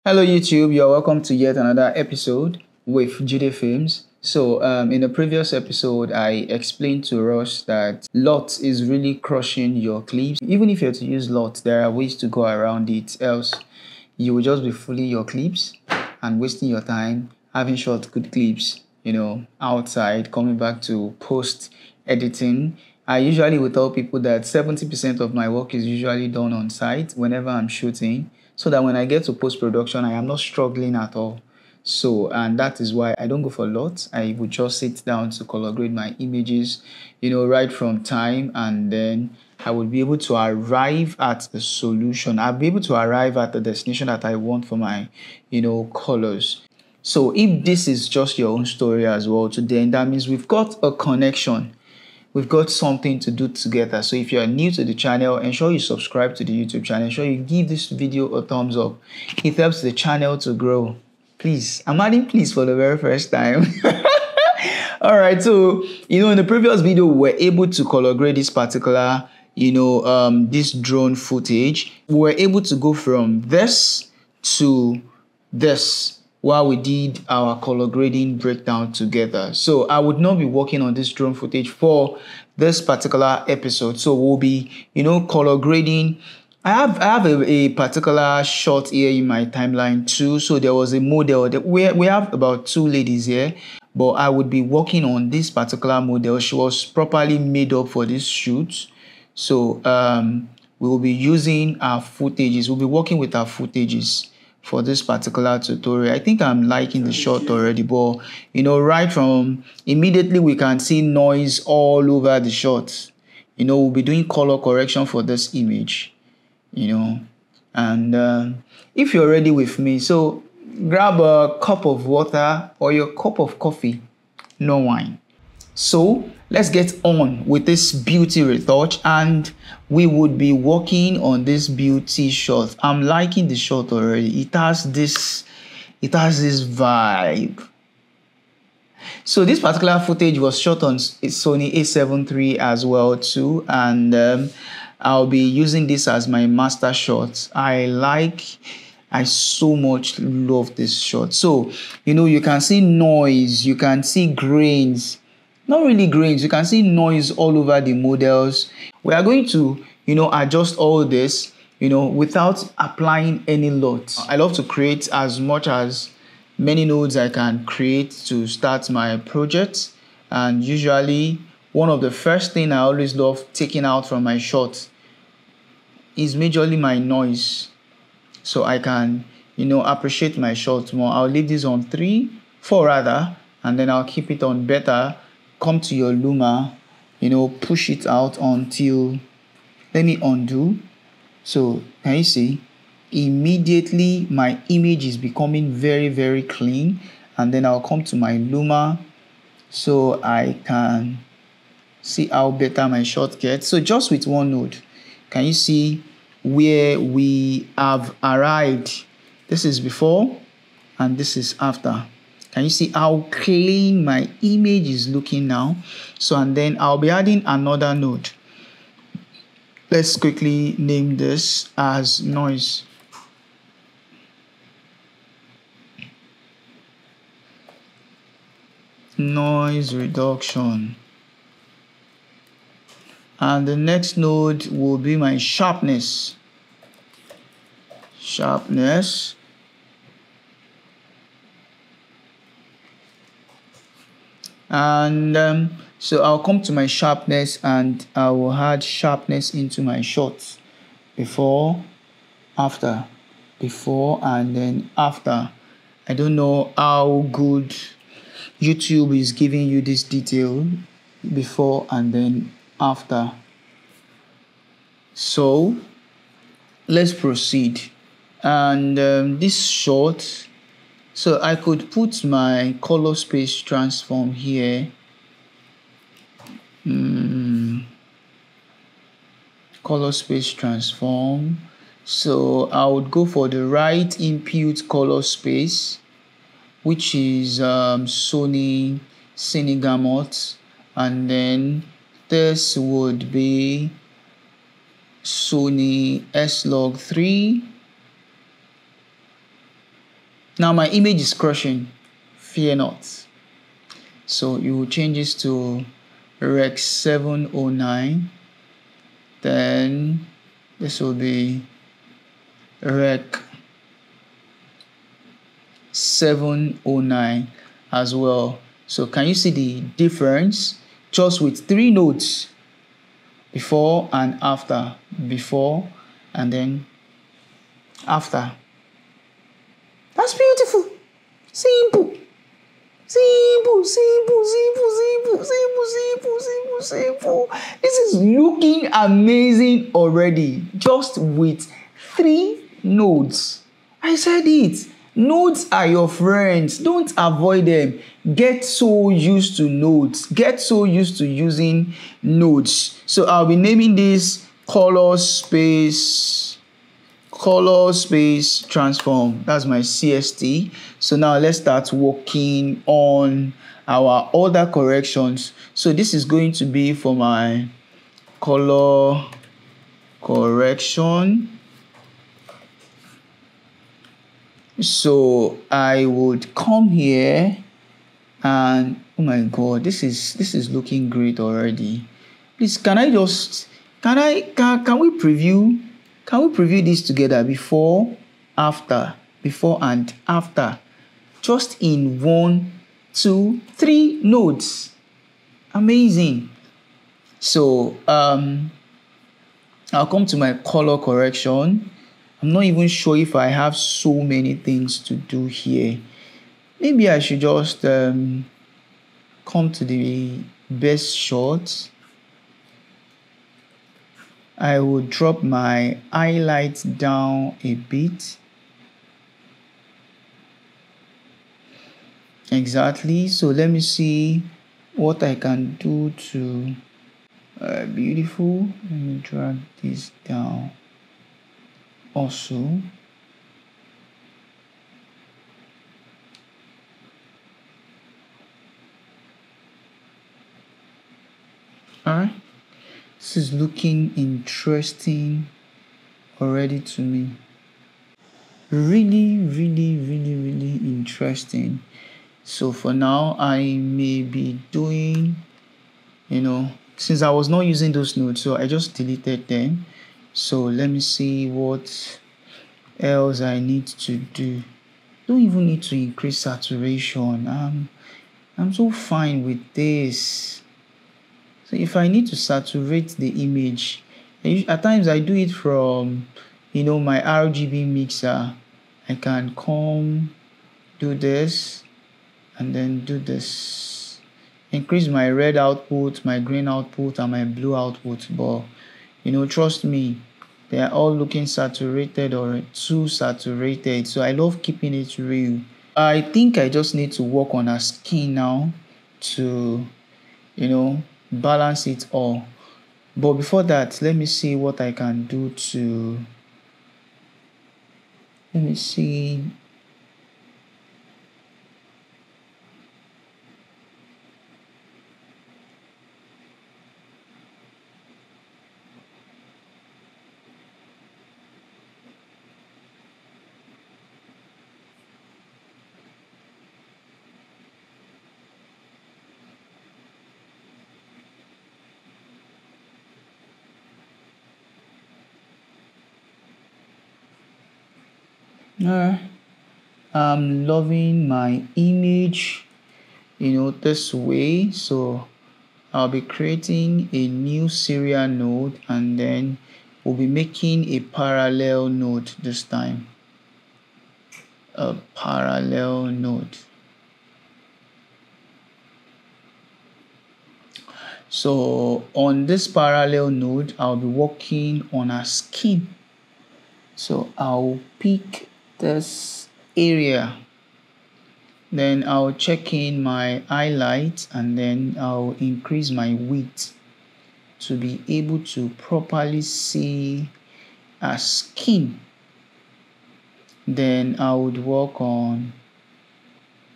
Hello YouTube, you're welcome to yet another episode with Jude Films. In the previous episode, I explained to us that LUT is really crushing your clips. Even if you're to use LUT, there are ways to go around it, else you will just be fooling your clips and wasting your time having short good clips, outside, coming back to post editing. I usually will tell people that 70% of my work is usually done on site whenever I'm shooting, so that when I get to post-production, I am not struggling at all. And that is why I don't go for LUT. I would just sit down to color grade my images, right from time, and then I would be able to arrive at the solution. I'll be able to arrive at the destination that I want for my, colors. So if this is just your own story as well, then that means we've got a connection. We've got something to do together. So if you are new to the channel, ensure you subscribe to the YouTube channel. Ensure you give this video a thumbs up. It helps the channel to grow. Please, I'm adding please for the very first time. All right, so in the previous video, we were able to color grade this particular, this drone footage. We were able to go from this to this while we did our color grading breakdown together. So I would not be working on this drone footage for this particular episode. So we'll be, color grading. I have a particular shot here in my timeline too. So there was a model that we have about two ladies here, but I would be working on this particular model. She was properly made up for this shoot. So we will be using our footages. We'll be working with our footages for this particular tutorial. I think I'm liking the shot already, but right from immediately we can see noise all over the shot. We'll be doing color correction for this image, and if you're ready with me, so grab a cup of water or your cup of coffee, no wine. So let's get on with this beauty retouch, and we would be working on this beauty shot. I'm liking the shot already. It has this vibe. So this particular footage was shot on Sony a7 III as well too, and I'll be using this as my master shot. I so much love this shot. So you can see noise, you can see grains. Not really grains, you can see noise all over the models. We are going to, adjust all this, without applying any LUT. I love to create as many nodes I can create to start my project. And usually, one of the first things I always love taking out from my shot is majorly my noise. So I can, appreciate my shot more. I'll leave this on 4 rather, and then I'll keep it on better. Come to your Luma, push it out until, let me undo. So can you see, immediately my image is becoming very, very clean. And then I'll come to my Luma so I can see how better my shot gets. So just with one node, can you see where we have arrived? This is before and this is after. Can you see how clean my image is looking now? So, and then I'll be adding another node. Let's quickly name this as noise. Noise reduction. And the next node will be my sharpness. Sharpness. And so I'll come to my sharpness and I will add sharpness into my shots. Before, after, before, and then after. I don't know how good YouTube is giving you this detail, before and then after. So let's proceed. And this shot, so I could put my color space transform here. Color space transform. So I would go for the right input color space, which is Sony Cinegamut, and then this would be Sony S-Log 3 Now my image is crushing. Fear not. So you will change this to Rec 709. Then this will be Rec 709 as well. So can you see the difference? Just with 3 nodes, before and after, before and then after. That's beautiful. Simple. Simple, simple, simple, simple, simple, simple, simple, simple. This is looking amazing already. Just with 3 nodes. I said it. Nodes are your friends. Don't avoid them. Get so used to nodes. Get so used to using nodes. So I'll be naming this color space transform. That's my CST. So now let's start working on our other corrections. So this is going to be for my color correction. So I would come here and oh my god, this is looking great already. Please, can we preview? Can we preview this together? Before, after, before and after. Just in 1, 2, 3 nodes. Amazing. So I'll come to my color correction. I'm not even sure if I have so many things to do here. Maybe I should just come to the best shot. I will drop my highlights down a bit. Exactly. So let me see what I can do to beautiful. Let me drag this down also. Alright. This is looking interesting already to me. Really, really, really, really interesting. So for now, I may be doing, since I was not using those nodes, so I just deleted them. So let me see what else I need to do. Don't even need to increase saturation. I'm so fine with this. So if I need to saturate the image, at times I do it from, my RGB mixer. I can come, do this, and then do this. Increase my red output, my green output, and my blue output. But, trust me, they are all looking saturated or too saturated. So I love keeping it real. I think I just need to work on a skin now to, balance it all. But before that, let me see what I can do to, let me see. I'm loving my image, this way. So I'll be creating a new serial node and then we'll be making a parallel node this time. A parallel node. So on this parallel node, I'll be working on a skin. So I'll pick this area. Then I'll check in my highlights and then I'll increase my width to be able to properly see a skin. Then I would work on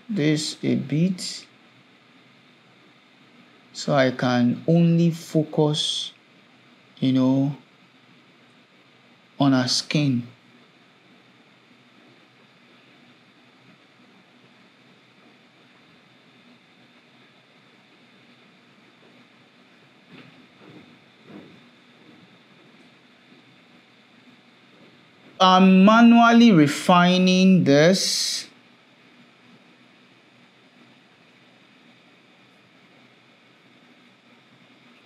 this a bit so I can only focus, on a skin. I'm manually refining this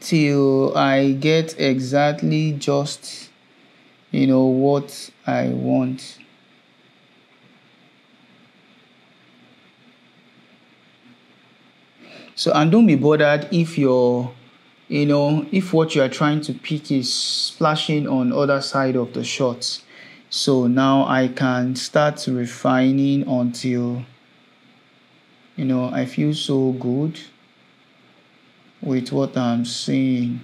till I get exactly just what I want. So, and don't be bothered if if what you are trying to pick is splashing on other side of the shot. So now I can start refining until I feel so good with what I'm seeing.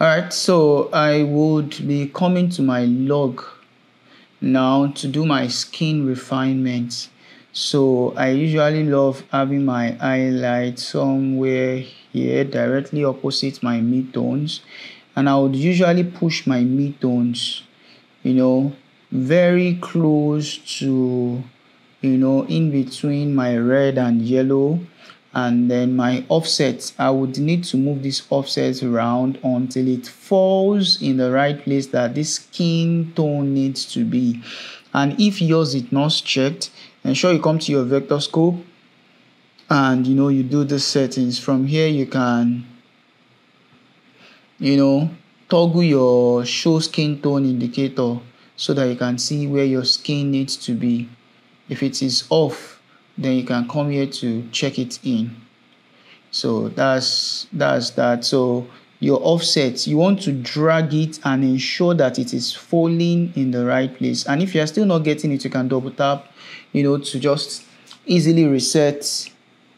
Alright, so I would be coming to my log now to do my skin refinement. So I usually love having my highlight somewhere here directly opposite my midtones, and I would usually push my midtones very close to in between my red and yellow, and then my offsets. I would need to move this offset around until it falls in the right place that this skin tone needs to be. And if yours is not checked, ensure you come to your vector scope and you do the settings. From here you can toggle your show skin tone indicator so that you can see where your skin needs to be. If it is off, then you can come here to check it in. So that's that. So your offset, you want to drag it and ensure that it is falling in the right place. And if you are still not getting it, you can double tap to just easily reset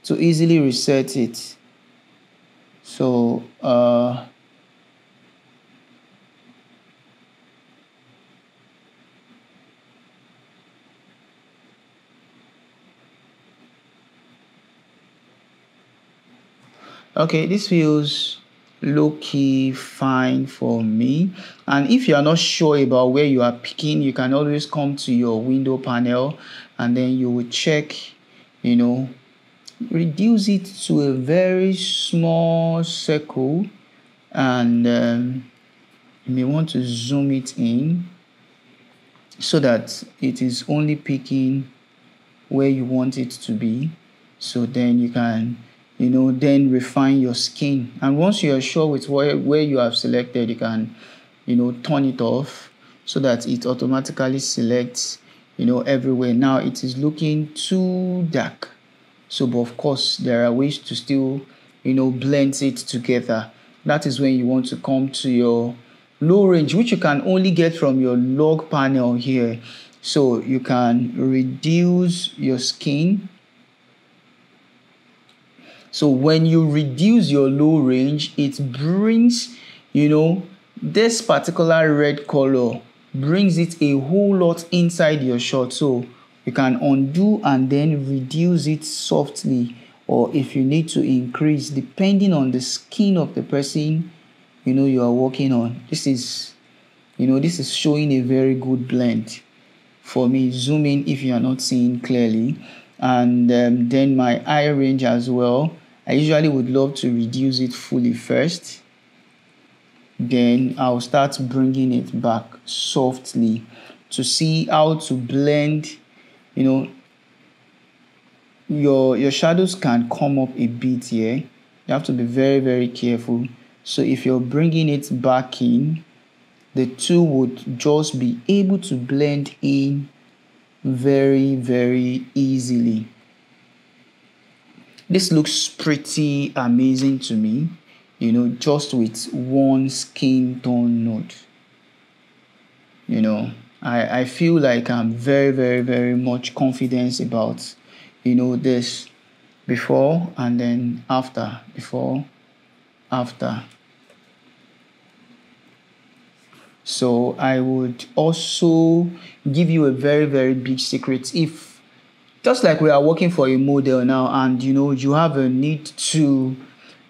it. So okay, this feels low-key fine for me. And if you are not sure about where you are picking, you can always come to your window panel and then you will check, reduce it to a very small circle, and you may want to zoom it in so that it is only picking where you want it to be. So then you can then refine your skin, and once you are sure with where you have selected, you can turn it off so that it automatically selects everywhere. Now it is looking too dark, so but of course there are ways to still blend it together. That is when you want to come to your low range, which you can only get from your log panel here. So you can reduce your skin. So when you reduce your low range, it brings this particular red color, brings it a whole lot inside your shot. So you can undo and then reduce it softly, or if you need to increase depending on the skin of the person you are working on. This is showing a very good blend for me. Zoom in if you are not seeing clearly. And then my eye range as well, I usually would love to reduce it fully first, then I'll start bringing it back softly to see how to blend. Your shadows can come up a bit here. You have to be very, very careful. So if you're bringing it back in, the two would just be able to blend in very, very easily. This looks pretty amazing to me, just with one skin tone note, I feel like I'm very, very, very much confident about, this before and then after, before, after. So I would also give you a very, very big secret. If just like we are working for a model now, and you have a need to,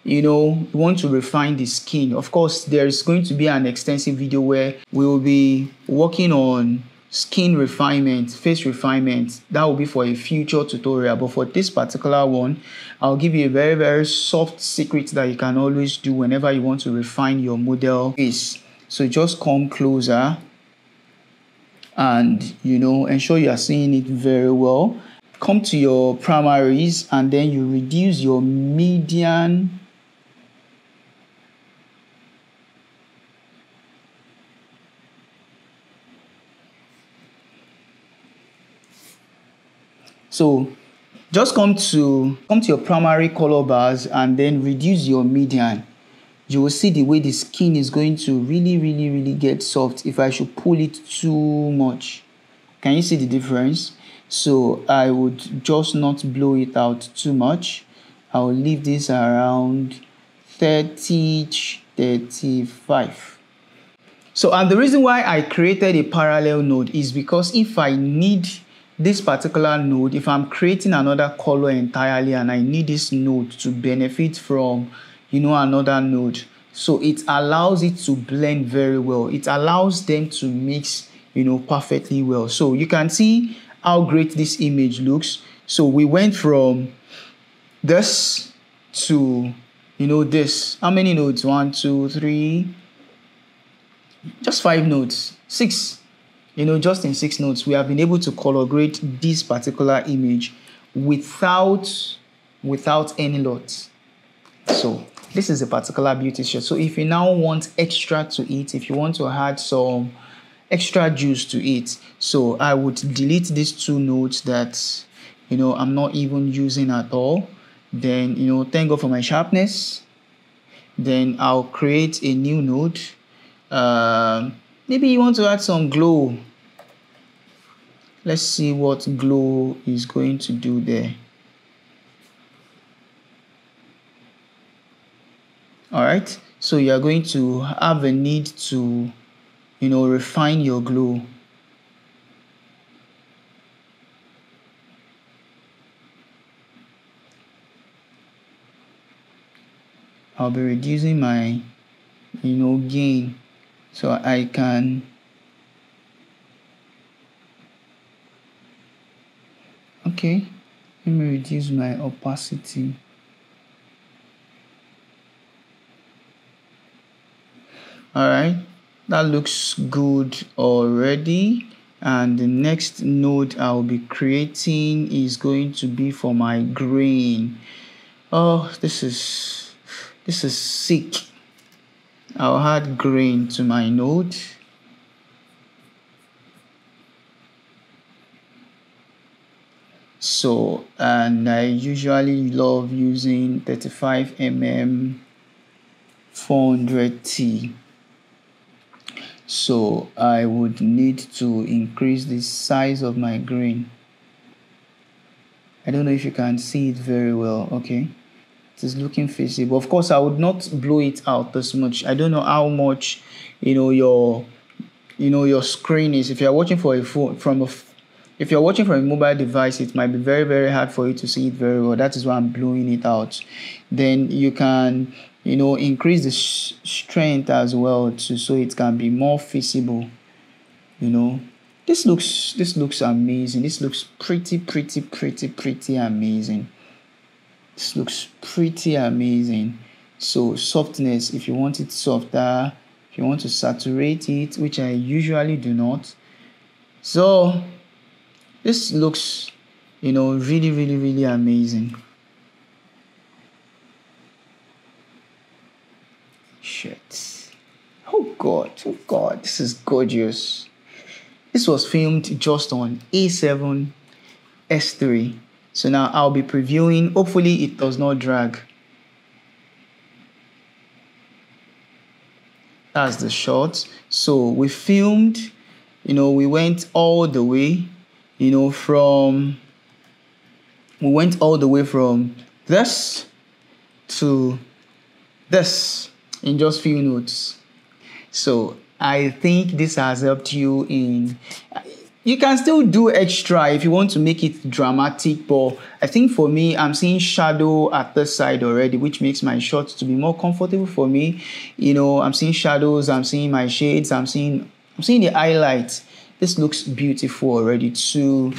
you want to refine the skin. Of course, there's going to be an extensive video where we will be working on skin refinement, face refinement. That will be for a future tutorial. But for this particular one, I'll give you a very, very soft secret that you can always do whenever you want to refine your model face. So just come closer and ensure you are seeing it very well. Come to your primaries and then you reduce your median so just come to your primary color bars and then reduce your median. You will see the way the skin is going to really, really, really get soft if I should pull it too much. Can you see the difference? So I would just not blow it out too much. I'll leave this around 30, 35. So, and the reason why I created a parallel node is because if I need this particular node, if I'm creating another color entirely and I need this node to benefit from another node, so it allows it to blend very well. It allows them to mix perfectly well. So you can see how great this image looks. So we went from this to this. How many nodes? 1, 2, 3, just 5 nodes, 6. Just in 6 nodes we have been able to color grade this particular image without any LUT. So this is a particular beauty shot. So if you now want extra to it, if you want to add some extra juice to it, so I would delete these 2 nodes that I'm not even using at all. Then thank God for my sharpness. Then I'll create a new node. Maybe you want to add some glow. Let's see what glow is going to do there. All right, so you are going to have a need to refine your glow. I'll be reducing my gain so I can okay, let me reduce my opacity. All right, that looks good already. And the next node I'll be creating is going to be for my grain. Oh, this is sick. I'll add grain to my node. So, and I usually love using 35mm 400T. So I would need to increase the size of my grain. I don't know if you can see it very well. Okay, it is looking feasible. Of course, I would not blow it out this much. I don't know how much your screen is. If you're watching for a phone if you're watching from a mobile device, it might be very, very hard for you to see it very well. That is why I'm blowing it out. Then you can increase the strength as well so it can be more feasible. This looks amazing. This looks pretty amazing. This looks pretty amazing. So softness, if you want it softer, if you want to saturate it, which I usually do not. So this looks really amazing. Shit. Oh god, this is gorgeous. This was filmed just on A7S3. So now I'll be previewing. Hopefully it does not drag. That's the shot. So we filmed we went all the way, from this to this in just few notes. So I think this has helped you in. You can still do extra if you want to make it dramatic, but I think for me, I'm seeing shadow at this side already, which makes my shots to be more comfortable for me. I'm seeing shadows, I'm seeing my shades, I'm seeing the highlights. This looks beautiful already to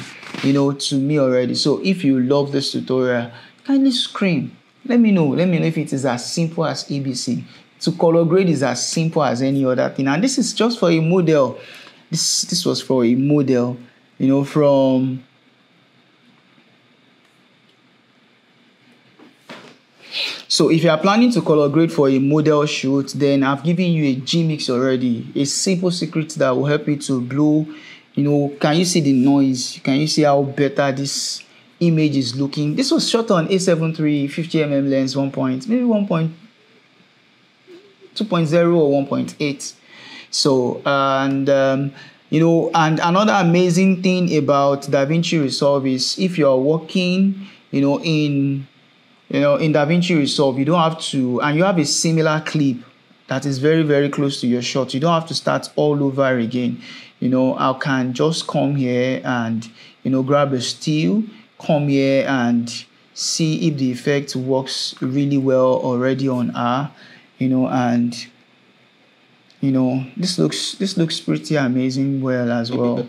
me already. So if you love this tutorial, kindly scream. Let me know if it is as simple as ABC. To color grade is as simple as any other thing. And this is just for a model. This was for a model, from so if you are planning to color grade for a model shoot, then I've given you a G-Mix already, a simple secret that will help you to blow. Can you see the noise? Can you see how better this image is looking? This was shot on A7 III 50mm lens, 2.0 or 1.8. So, and and another amazing thing about DaVinci Resolve is if you're working, in DaVinci Resolve, you don't have to, and you have a similar clip that is very, very close to your shot. You don't have to start all over again. I can just come here and, grab a still, come here and see if the effect works really well already on her, and this looks pretty amazing well as well.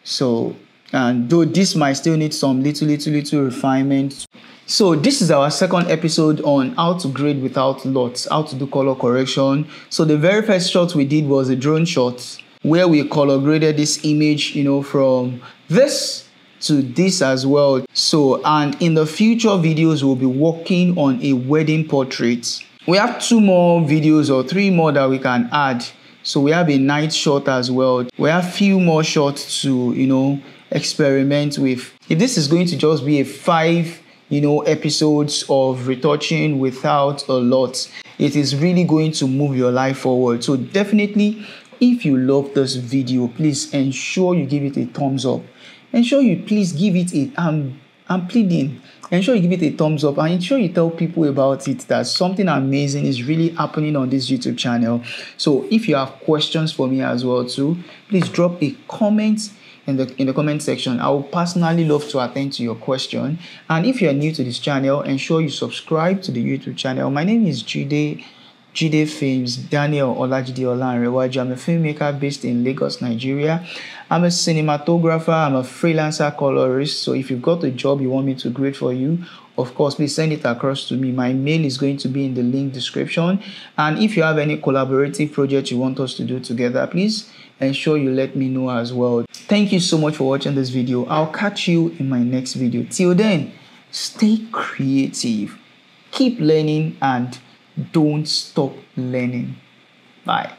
So, and though this might still need some little refinement. So this is our second episode on how to grade without LUTs, how to do color correction. So the very first shot we did was a drone shot where we color graded this image, from this to this as well. So, and in the future videos, we'll be working on a wedding portrait. We have 2 more videos or 3 more that we can add. So we have a night shot as well. We have few more shots to, experiment with. If this is going to just be a 5, episodes of retouching without a LUT, it is really going to move your life forward. So definitely, if you love this video, please ensure you give it a thumbs up. Ensure you please give it a, I'm pleading. Ensure you give it a thumbs up and ensure you tell people about it, that something amazing is really happening on this YouTube channel. So if you have questions for me as well too, please drop a comment in the comment section. I will personally love to attend to your question. And if you are new to this channel, ensure you subscribe to the YouTube channel. My name is Jide Films, Daniel Olajide Olanrewaju. I'm a filmmaker based in Lagos, Nigeria. I'm a cinematographer, I'm a freelancer colorist. So if you've got a job you want me to grade for you, of course, please send it across to me. My mail is going to be in the link description. And if you have any collaborative project you want us to do together, please ensure you let me know as well. Thank you so much for watching this video. I'll catch you in my next video. Till then, stay creative, keep learning, and don't stop learning. Bye.